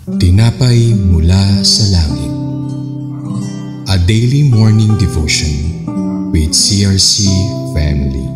Tinapay mula sa langit. A daily morning devotion with CRC family.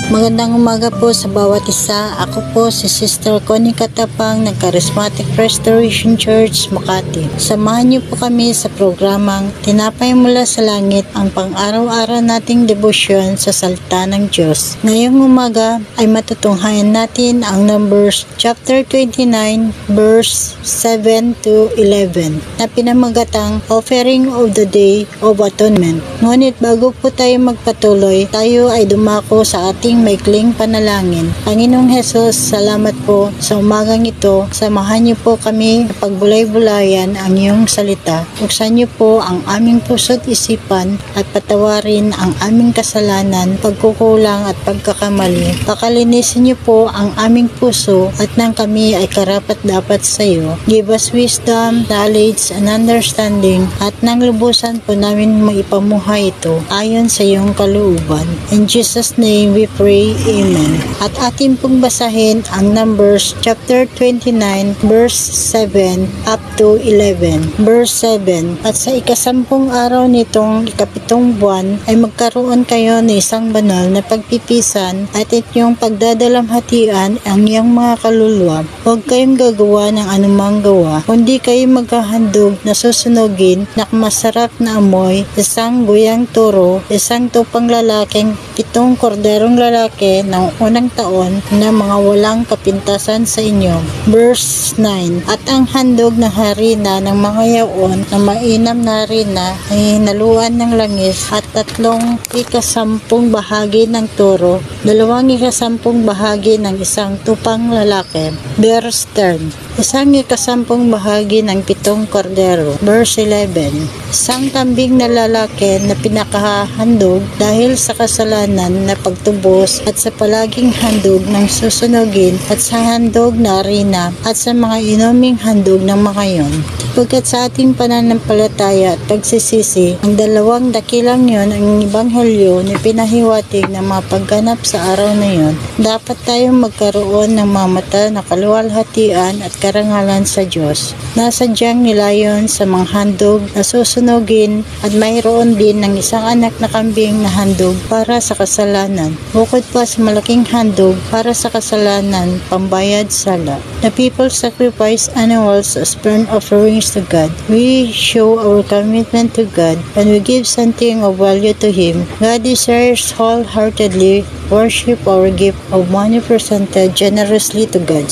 Magandang umaga po sa bawat isa. Ako po si Sister Connie Katapang ng Charismatic Restoration Church, Makati. Samahan niyo po kami sa programang Tinapay Mula sa Langit, ang pang-araw-araw nating debosyon sa salita ng Diyos. Ngayong umaga ay matutunghayan natin ang Numbers chapter 29 verse 7 to 11 na pinamagatang Offering of the Day of Atonement. Ngunit bago po tayo magpatuloy, tayo ay dumako sa ating maikling panalangin. Panginoong Hesus, salamat po sa umagang ito. Samahan niyo po kami sa pagbulay-bulayan ang iyong salita. Buksan niyo po ang aming puso't isipan at patawarin ang aming kasalanan, pagkukulang at pagkakamali. Pakalinisin niyo po ang aming puso at nang kami ay karapat-dapat sa iyo. Give us wisdom, knowledge, and understanding at nang lubusan po namin maipamuhay ito ayon sa iyong kalooban. In Jesus' name we pray. Amen. At atin pong basahin ang Numbers chapter 29 verse 7 up to 11. Verse 7. At sa ikasampung araw nitong ikapitong buwan ay magkaroon kayo ng isang banal na pagpipisan at inyong pagdadalamhatian ang iyong mga kaluluwa. Huwag kayong gagawa ng anumang gawa, kundi kayo maghahandog na susunugin na masarap na amoy, isang guyang toro, isang tupang lalaking, 7 korderong lalaki ng unang taon na mga walang kapintasan sa inyo. Verse 9. At ang handog ng harina ng mga yaon na mainam na harina ay hinaluan ng langis at 3/10 bahagi ng toro, 2/10 bahagi ng isang tupang lalaki. Verse 10. 1/10 bahagi ng 7 kordero. Verse 11. Isang kambing na lalaki na pinakahandog dahil sa kasalanan na pagtubos at sa palaging handog ng susunugin at sa handog na harina at sa mga inuming handog ng mga yon. Sapagkat sa ating pananampalataya at pagsisisi, ang 2 dakilang yon ang ebanghelyo na pinahiwatig ng mga pagganap sa araw na yon, dapat tayong magkaroon ng mga mata na kaluwalhatian at karangalan sa Diyos. Nasadyang nilayon sa mga handog na susunugin at mayroon din ng isang anak na kambing na handog para sa kasalanan. Bukod pa sa malaking handog para sa kasalanan, pambayad sala. The people sacrifice animals as burnt offerings to God. We show our commitment to God and we give something of value to Him. God desires wholeheartedly worship our gift of money presented generously to God.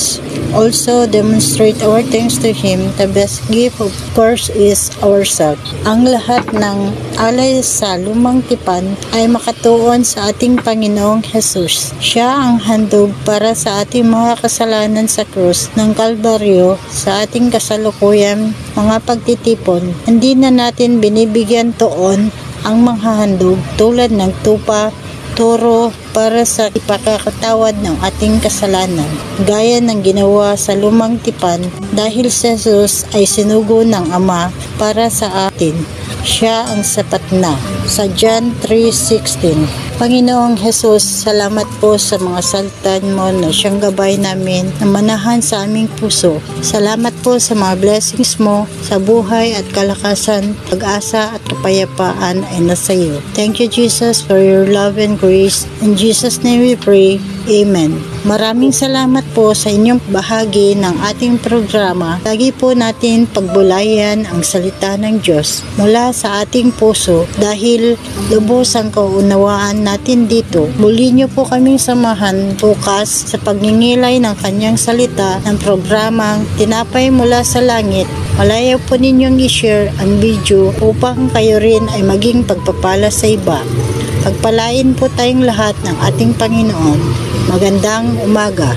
Also demonstrate our thanks to Him. The best gift of course is ourselves. Ang lahat ng alay sa lumang tipan ay makatuon sa ating Panginoong Jesus. Siya ang handog para sa ating mga kasalanan sa krus ng Kalbaryo sa ating kasalukuyan mga pagtitipon. Hindi na natin binibigyan tuon ang mga handog tulad ng tupa, toro para sa ipakakatawad ng ating kasalanan, gaya ng ginawa sa lumang tipan dahil si Jesus ay sinugo ng Ama para sa atin. Siya ang sapat na. Sa John 3:16. Panginoong Jesus, salamat po sa mga salita mo na siyang gabay namin na manahan sa aming puso. Salamat po sa mga blessings mo sa buhay at kalakasan, pag-asa at kapayapaan ay nasa iyo. Thank you Jesus for your love and grace. In Jesus' name we pray. Amen. Maraming salamat po sa inyong bahagi ng ating programa. Lagi po natin pagbulayan ang salita ng Diyos mula sa ating puso dahil lubos ang kaunawaan natin dito. Muli niyo po kaming samahan bukas sa pagngingilay ng kanyang salita ng programang Tinapay Mula sa Langit. Malayaw po ninyong i-share ang video upang kayo rin ay maging pagpapala sa iba. Pagpalain po tayong lahat ng ating Panginoon. Magandang umaga.